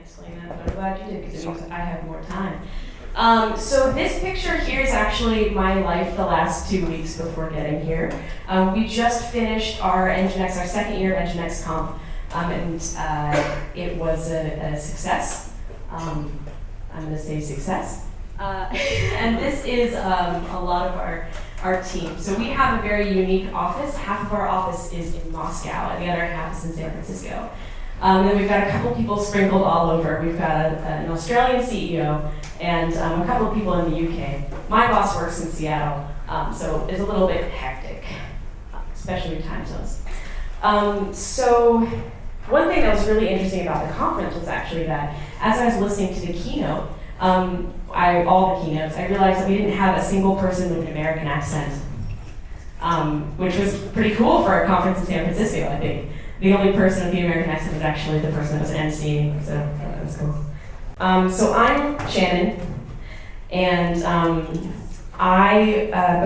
explain that, but I'm glad you did because it means I have more time. So this picture here is actually my life the last 2 weeks before getting here. We just finished our NGINX, our second year of NGINX Comp, and it was a success. I'm going to say success. And this is a lot of our team. So we have a very unique office. Half of our office is in Moscow, and the other half is in San Francisco. And then we've got a couple people sprinkled all over. We've got an Australian CEO and a couple of people in the UK. My boss works in Seattle, so it's a little bit hectic, especially time zones. So one thing that was really interesting about the conference was actually that as I was listening to the keynote, all the keynotes, I realized that we didn't have a single person with an American accent, which was pretty cool for a conference in San Francisco, I think. The only person with the American accent was actually the person that was emceeing, so that was cool. So I'm Shannon, and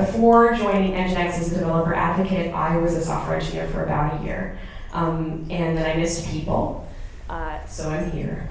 before joining NGINX as a developer advocate, I was a software engineer for about a year, and then I missed people, so I'm here.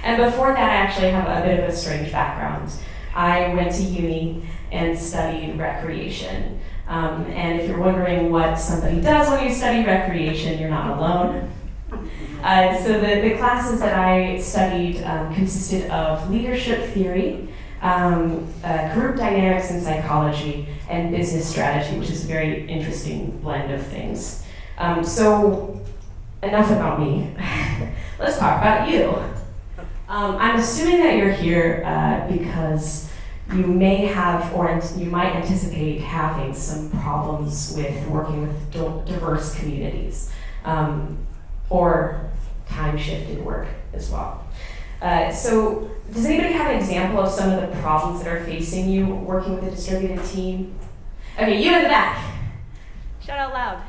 And before that, I actually have a bit of a strange background. I went to uni and studied recreation. And if you're wondering what somebody does when you study recreation, you're not alone. So the classes that I studied consisted of leadership theory, group dynamics and psychology, and business strategy, which is a very interesting blend of things. So enough about me. Let's talk about you. I'm assuming that you're here because you may have, or you might anticipate having some problems with working with diverse communities, or time-shifted work as well. So does anybody have an example of some of the problems that are facing you working with a distributed team? Okay, you in the back. Shout out loud.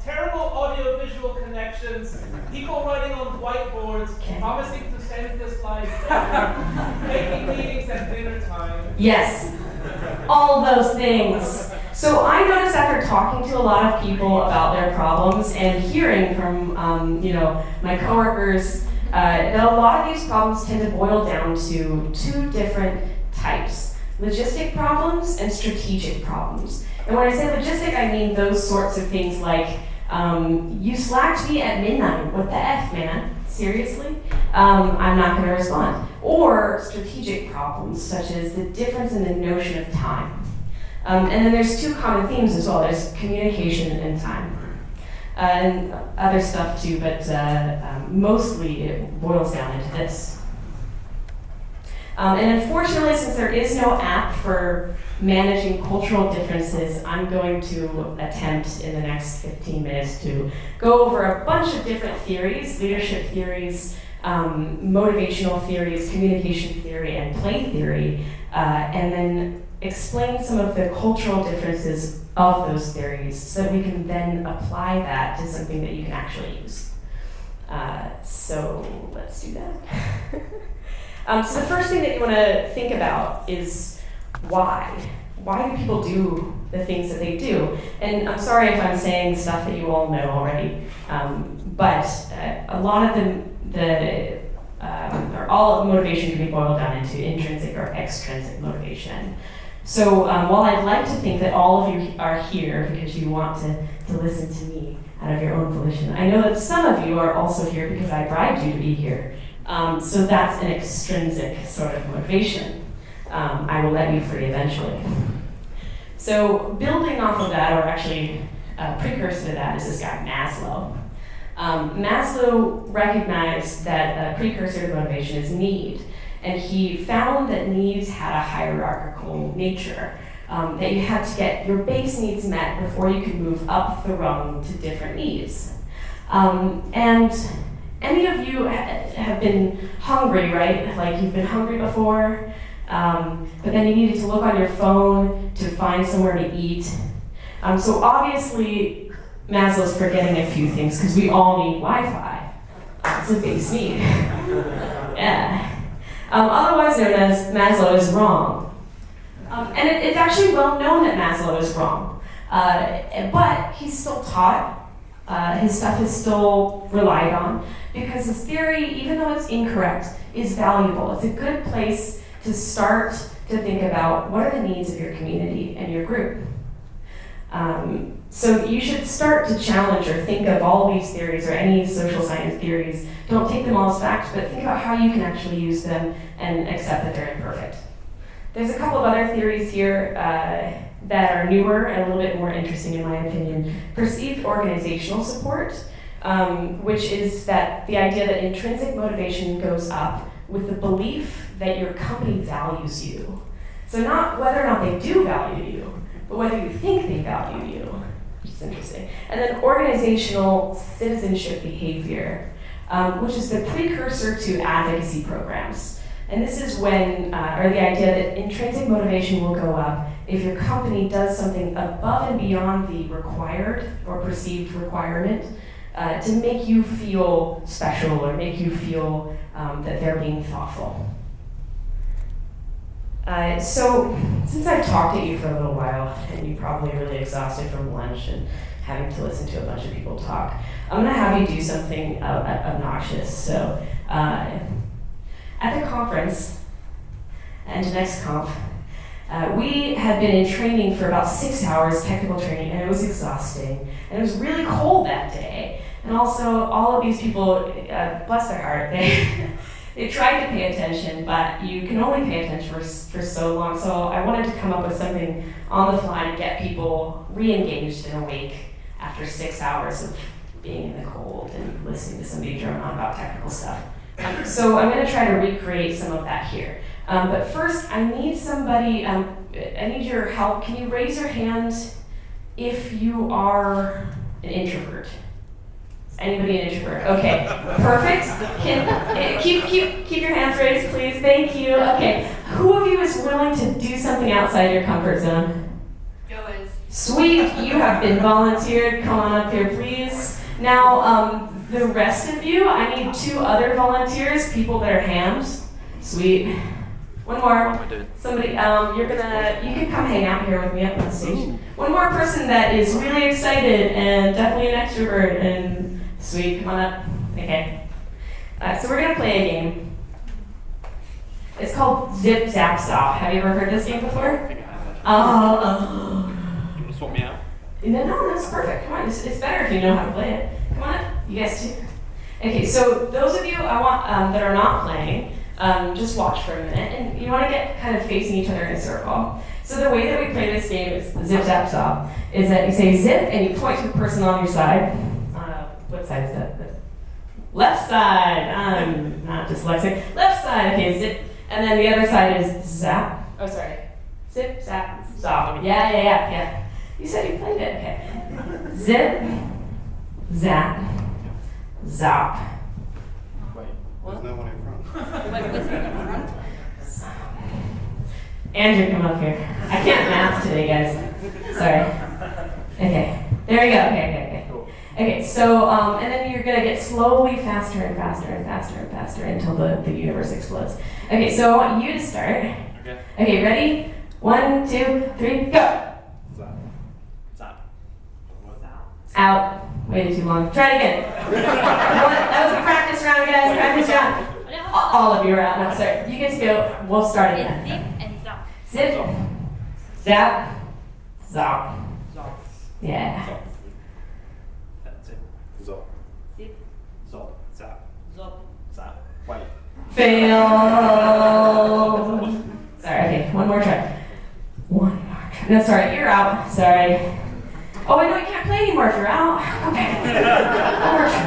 Terrible audio-visual connections, people writing on whiteboards, promising to send the slides later, making meetings at dinner time. Yes, all those things. So I noticed after talking to a lot of people about their problems and hearing from my coworkers that a lot of these problems tend to boil down to two different types: logistic problems and strategic problems. And when I say logistic, I mean those sorts of things like, you slacked me at midnight. What the F, man? Seriously? I'm not going to respond. Or strategic problems, such as the difference in the notion of time. And then there's two common themes as well. There's communication and time. And other stuff too, but mostly it boils down into this. And unfortunately, since there is no app for managing cultural differences, I'm going to attempt in the next 15 minutes to go over a bunch of different theories: leadership theories, motivational theories, communication theory, and play theory, and then explain some of the cultural differences of those theories so that we can then apply that to something that you can actually use. So let's do that. So the first thing that you want to think about is why. Why do people do the things that they do? And I'm sorry if I'm saying stuff that you all know already, but a lot of or all of motivation can be boiled down into intrinsic or extrinsic motivation. So while I'd like to think that all of you are here because you want to listen to me out of your own volition, I know that some of you are also here because I bribed you to be here. So that's an extrinsic sort of motivation. I will let you free eventually. So building off of that, or actually a precursor to that, is this guy, Maslow. Maslow recognized that a precursor to motivation is need, and he found that needs had a hierarchical nature, that you had to get your base needs met before you could move up the rung to different needs. And any of you have been hungry, right? Like you've been hungry before, but then you needed to look on your phone to find somewhere to eat. So obviously, Maslow's forgetting a few things because we all need Wi-Fi. It's a base need. Yeah. Otherwise known as Maslow is wrong. And it's actually well known that Maslow is wrong. But he's still taught His stuff is still relied on because his theory, even though it's incorrect, is valuable. It's a good place to start to think about what are the needs of your community and your group. So you should start to challenge or think of all of these theories or any social science theories. Don't take them all as facts, but think about how you can actually use them and accept that they're imperfect. There's a couple of other theories here that are newer and a little bit more interesting in my opinion. Perceived organizational support, which is that the idea that intrinsic motivation goes up with the belief that your company values you. So not whether or not they do value you, but whether you think they value you, which is interesting. And then organizational citizenship behavior, which is the precursor to advocacy programs. And this is when, or the idea that intrinsic motivation will go up if your company does something above and beyond the required or perceived requirement to make you feel special or make you feel that they're being thoughtful. So, since I've talked at you for a little while, and you're probably really exhausted from lunch and having to listen to a bunch of people talk, I'm going to have you do something obnoxious. So, at the conference, and next conf, we had been in training for about 6 hours, technical training, and it was exhausting. And it was really cold that day. And also, all of these people, bless their heart, they tried to pay attention, but you can only pay attention for so long. So I wanted to come up with something on the fly to get people re-engaged and awake after 6 hours of being in the cold and listening to somebody drone on about technical stuff. So I'm going to try to recreate some of that here. But first, I need somebody, I need your help. Can you raise your hand if you are an introvert? Anybody an introvert? Okay, perfect. Keep your hands raised, please. Thank you. Okay, who of you is willing to do something outside your comfort zone? Joey. Sweet, you have been volunteered. Come on up here, please. Now, the rest of you, I need 2 other volunteers, people that are hams. Sweet. One more. What am I doing? Somebody, you can come hang out here with me up on stage. One more person that is really excited and definitely an extrovert and sweet, come on up. Okay. So we're gonna play a game. It's called Zip Zap Stop. Have you ever heard this game before? I think I have. You want to swap me out? No, that's perfect. Come on, it's better if you know how to play it. Come on up, you guys too. Okay, so those of you I want that are not playing, just watch for a minute, and you want to get kind of facing each other in a circle. So the way that we play this game is Zip Zap Stop, is that you say zip and you point to the person on your side. What side is that? Left side. I'm not dyslexic. Left side. Okay, zip. And then the other side is zap. Oh, sorry. Zip, zap, stop. Yeah. You said you played it. Okay. Zip, zap, zop. Wait. There's no one in front. Wait, was it in front? Andrew, come up here. I can't math today, guys. Sorry. Okay. There we go. Okay. Okay, so, and then you're going to get slowly faster and faster and faster and faster until the universe explodes. Okay, so I want you to start. Okay, ready? 1, 2, 3, go! Zap. Out. Waited too long. Try it again. That was a practice round, guys. Practice round. All of you are out now. Sorry. You guys go. We'll start again. Zip and zap. Zip. Zap. Zop. Yeah. Zip. Zop. Zip. Zop. Zap. Zop. Zap. Wait. Fail. Sorry, okay, one more try. No, sorry, you're out. Sorry. Oh, I know you can't play anymore if you're out. Okay. One more try.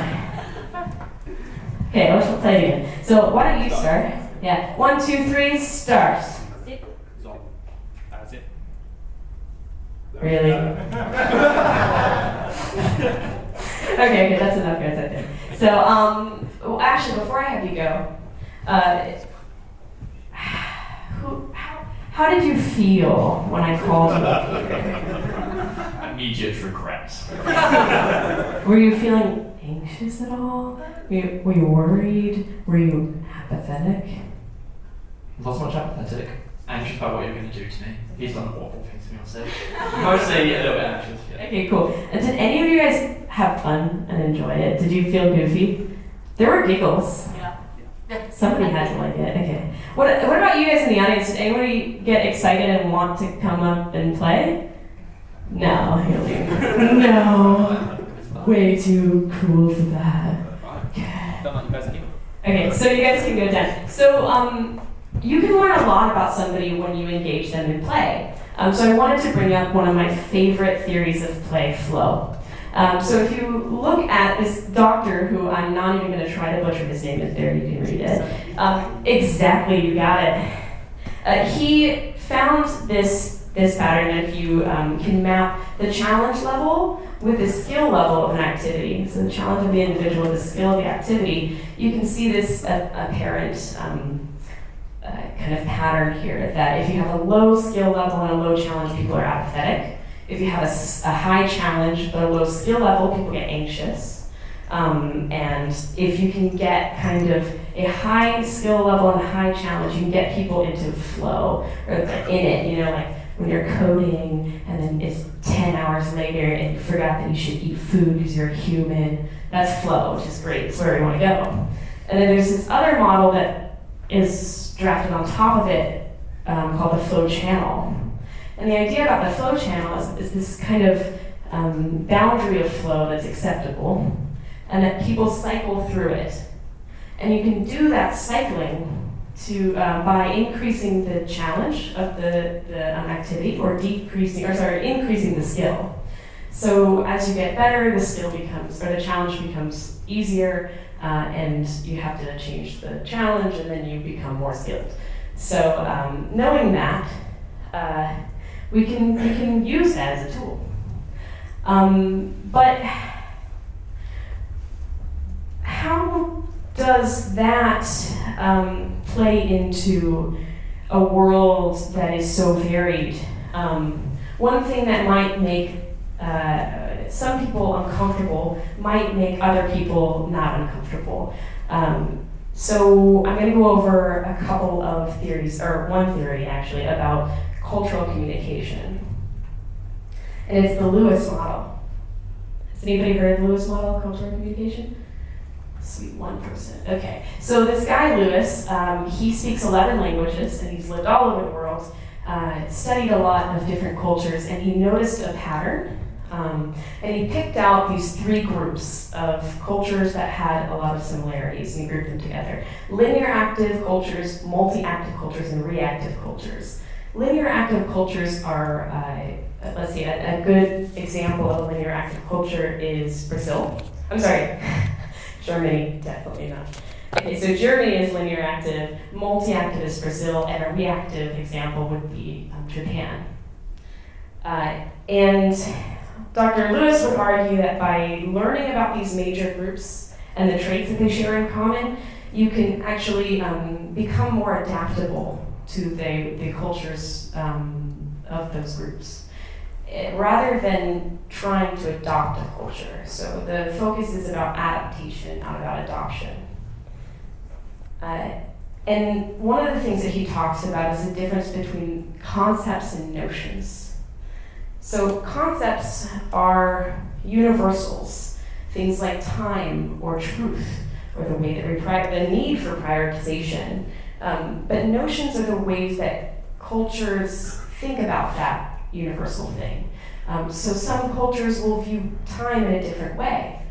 Okay, let's play it again. So why don't you start? Yeah. 1, 2, 3, start. Zip. Zop. Zip. Really? Okay, that's enough, guys, I think. So, actually, before I have you go, how did you feel when I called you up here? Immediate regret. Were you feeling anxious at all? Were you worried? Were you apathetic? Not so much apathetic. anxious about what you're going to do to me. He's done awful things to me on stage. Mostly a little bit anxious, yeah. Okay, cool. And did any of you guys have fun and enjoy it? Did you feel goofy? There were giggles. Yeah. Somebody had to like it. Okay. What about you guys in the audience? Did anybody get excited and want to come up and play? No. No. Way too cool for that. Okay. Don't let you guys keep it. Okay, so you guys can go down. So you can learn a lot about somebody when you engage them in play. So I wanted to bring up one of my favorite theories of play, flow. So if you look at this doctor, who I'm not even going to try to butcher his name, is there, you can read it. Exactly, you got it. He found this pattern that if you can map the challenge level with the skill level of an activity, so the challenge of the individual, the skill of the activity, you can see this apparent kind of pattern here, that if you have a low skill level and a low challenge, people are apathetic. If you have a high challenge but a low skill level, people get anxious. And if you can get kind of a high skill level and a high challenge, you can get people into flow, or in it, you know, like when you're coding and then it's 10 hours later and you forgot that you should eat food because you're a human. That's flow, which is great. It's where you want to go. And then there's this other model that is drafted on top of it called the flow channel. And the idea about the flow channel is this kind of boundary of flow that's acceptable, and that people cycle through it. And you can do that cycling by increasing the challenge of the activity, or increasing the skill. So as you get better, the challenge becomes easier, and you have to change the challenge, and then you become more skilled. So knowing that, we can use that as a tool. But how does that play into a world that is so varied? One thing that might make some people uncomfortable might make other people not uncomfortable. So I'm going to go over a couple of theories, or one theory actually, about cultural communication. And it's the Lewis model. Has anybody heard of the Lewis model of cultural communication? Sweet, one person. Okay, so this guy Lewis, he speaks 11 languages, and he's lived all over the world, studied a lot of different cultures, and he noticed a pattern. And he picked out these 3 groups of cultures that had a lot of similarities, and he grouped them together. Linear active cultures, multi-active cultures, and reactive cultures. Linear active cultures are, let's see, a good example of a linear active culture is Brazil. I'm sorry, Germany, definitely not. Okay, so Germany is linear active, multi-active is Brazil, and a reactive example would be Japan. And Dr. Lewis would argue that by learning about these major groups and the traits that they share in common, you can actually become more adaptable to the cultures of those groups, rather than trying to adopt a culture. So the focus is about adaptation, not about adoption. And one of the things that he talks about is the difference between concepts and notions. So concepts are universals, things like time or truth, or the way that the need for prioritization. But notions are the ways that cultures think about that universal thing. So some cultures will view time in a different way.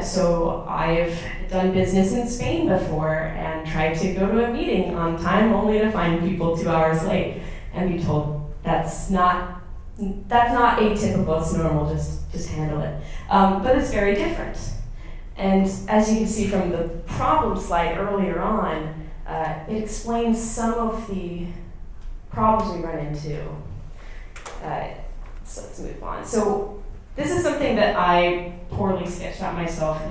So I've done business in Spain before and tried to go to a meeting on time only to find people 2 hours late and be told that's not atypical, it's normal, just handle it. But it's very different. And as you can see from the problem slide earlier on, it explains some of the problems we run into. So let's move on. So this is something that I poorly sketched out myself.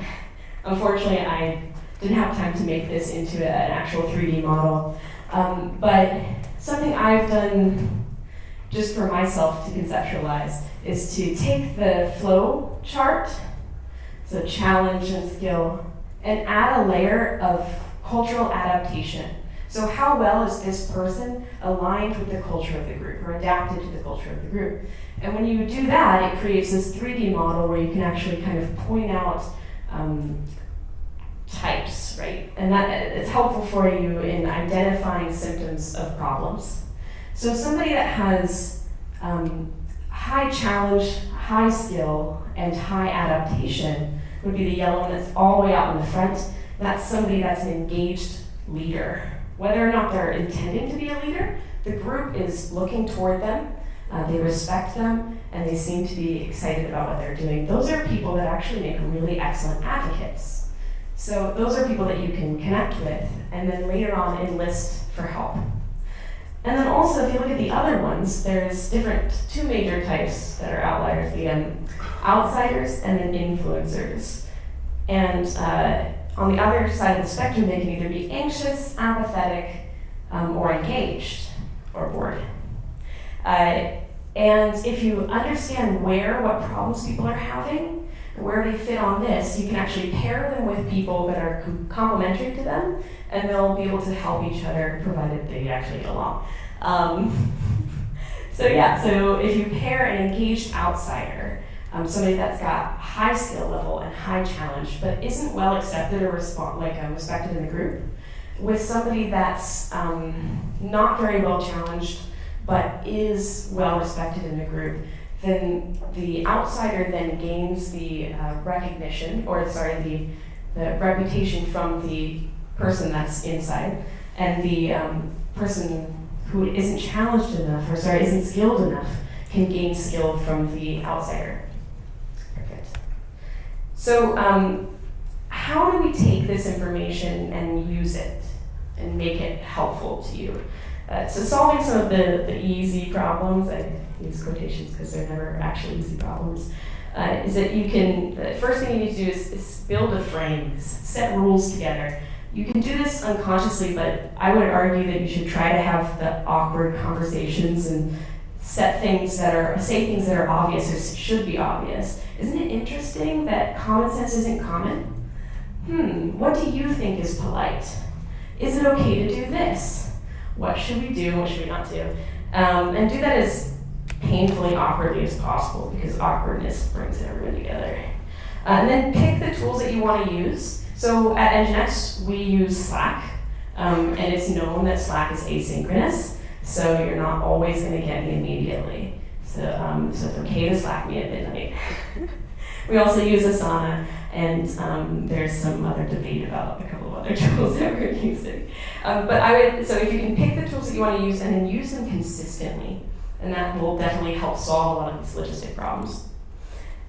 Unfortunately, I didn't have time to make this into an actual 3D model. But something I've done just for myself to conceptualize is to take the flow chart, so challenge and skill, and add a layer of cultural adaptation. So how well is this person aligned with the culture of the group or adapted to the culture of the group? And when you do that, it creates this 3D model where you can actually kind of point out types, right? And that it's helpful for you in identifying symptoms of problems. So somebody that has high challenge, high skill, and high adaptation would be the yellow one that's all the way out in the front. That's somebody that's an engaged leader. Whether or not they're intending to be a leader, the group is looking toward them, they respect them, and they seem to be excited about what they're doing. Those are people that actually make really excellent advocates. So those are people that you can connect with, and then later on enlist for help. And then also, if you look at the other ones, there's two major types that are outliers, the outsiders and then influencers. And on the other side of the spectrum, they can either be anxious, apathetic, or engaged, or bored. And if you understand what problems people are having, and where they fit on this, you can actually pair them with people that are complementary to them, and they'll be able to help each other, provided they actually get along. So if you pair an engaged outsider, somebody that's got high skill level and high challenge, but isn't well accepted or respected in the group, with somebody that's not very well challenged, but is well respected in the group, then the outsider then gains the the reputation from the person that's inside, and the person who isn't challenged enough, isn't skilled enough, can gain skill from the outsider. Perfect. So how do we take this information and use it and make it helpful to you? So solving some of the easy problems, I use quotations because they're never actually easy problems, is that you can, the first thing you need to do is build a frame, set rules together. You can do this unconsciously, but I would argue that you should try to have the awkward conversations and say things that are obvious or should be obvious. Isn't it interesting that common sense isn't common? What do you think is polite? Is it okay to do this? What should we do? What should we not do? And do that as painfully awkwardly as possible, because awkwardness brings everyone together. And then pick the tools that you want to use. So at NGINX, we use Slack, and it's known that Slack is asynchronous, so you're not always going to get me immediately. So it's okay to Slack me at midnight. We also use Asana, and there's some other debate about a couple of other tools that we're using. So if you can pick the tools that you want to use and then use them consistently, and that will definitely help solve a lot of these logistic problems.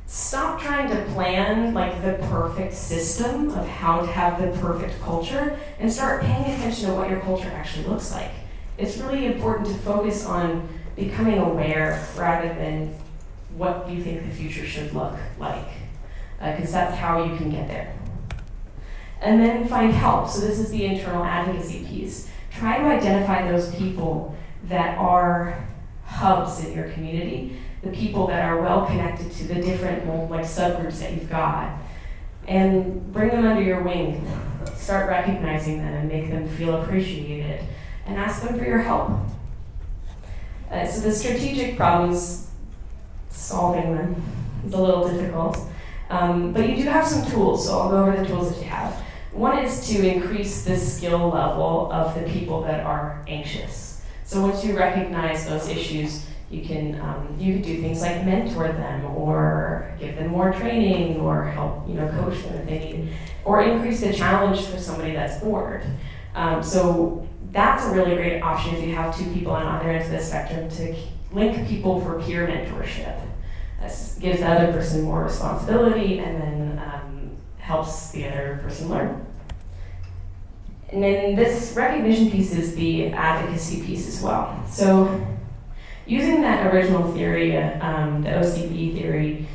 Stop trying to plan the perfect system of how to have the perfect culture, and start paying attention to what your culture actually looks like. It's really important to focus on becoming aware rather than what you think the future should look like, because that's how you can get there. And then find help. So this is the internal advocacy piece. Try to identify those people that are hubs in your community, the people that are well connected to the different subgroups that you've got, and bring them under your wing. Start recognizing them and make them feel appreciated, and ask them for your help. So the strategic problems, solving them is a little difficult, but you do have some tools, so I'll go over the tools that you have. One is to increase the skill level of the people that are anxious. So once you recognize those issues, you can do things like mentor them, or give them more training, or help coach them if they need, or increase the challenge for somebody that's bored. So that's a really great option if you have two people on either ends of the spectrum, to link people for peer mentorship. That gives the other person more responsibility, and then helps the other person learn. And then this recognition piece is the advocacy piece as well. So using that original theory, the OCB theory,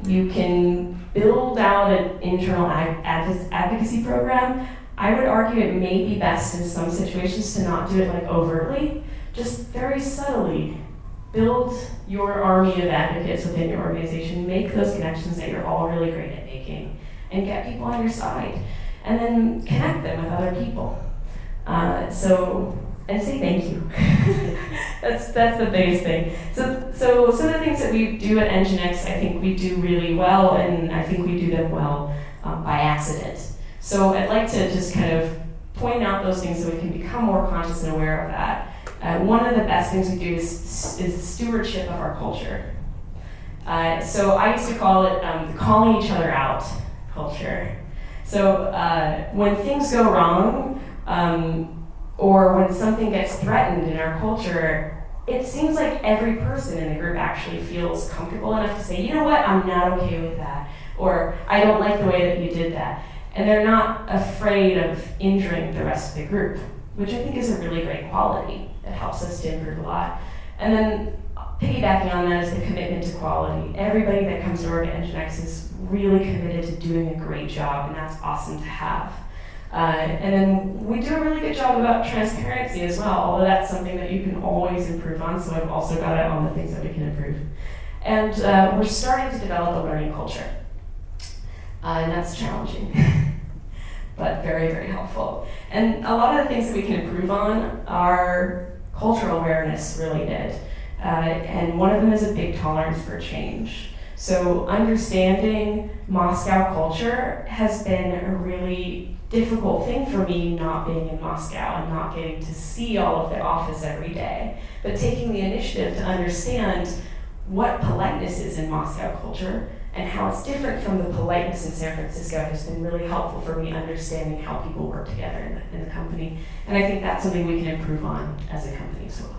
you can build out an internal advocacy program. I would argue it may be best in some situations to not do it overtly, just very subtly. Build your army of advocates within your organization, make those connections that you're all really great at making, and get people on your side. And then connect them with other people. And say thank you. that's the biggest thing. So some of the things that we do at NGINX, I think we do really well, and I think we do them well by accident. So I'd like to just kind of point out those things so we can become more conscious and aware of that. One of the best things we do is stewardship of our culture. So I used to call it the calling each other out culture. So when things go wrong, or when something gets threatened in our culture, it seems like every person in the group actually feels comfortable enough to say, you know what, I'm not okay with that, or I don't like the way that you did that. And they're not afraid of injuring the rest of the group, which I think is a really great quality that helps us to improve a lot. And then piggybacking on that is the commitment to quality. Everybody that comes to work at NGINX is really committed to doing a great job, and that's awesome to have. And then we do a really good job about transparency as well, although that's something that you can always improve on, so I've also got it on the things that we can improve. And we're starting to develop a learning culture. And that's challenging, but very, very helpful. And a lot of the things that we can improve on are cultural awareness related. And one of them is a big tolerance for change. So understanding Moscow culture has been a really difficult thing for me, not being in Moscow and not getting to see all of the office every day, but taking the initiative to understand what politeness is in Moscow culture and how it's different from the politeness in San Francisco has been really helpful for me understanding how people work together in the company. And I think that's something we can improve on as a company as well.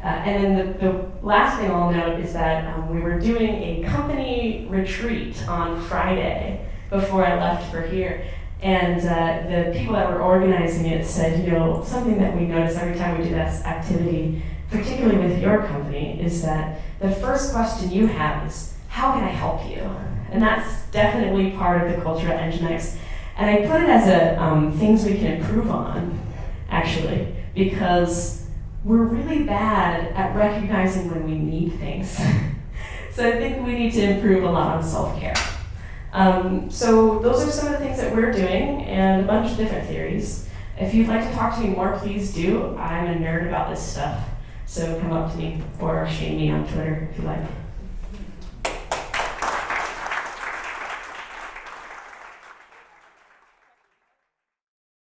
And then the last thing I'll note is that we were doing a company retreat on Friday before I left for here. And the people that were organizing it said, you know, something that we notice every time we do this activity, particularly with your company, is that the first question you have is, how can I help you? And that's definitely part of the culture at NGINX. And I put it as a things we can improve on, actually, because we're really bad at recognizing when we need things. So I think we need to improve a lot on self-care. So those are some of the things that we're doing, and a bunch of different theories. If you'd like to talk to me more, please do. I'm a nerd about this stuff. So come up to me or shame me on Twitter if you like.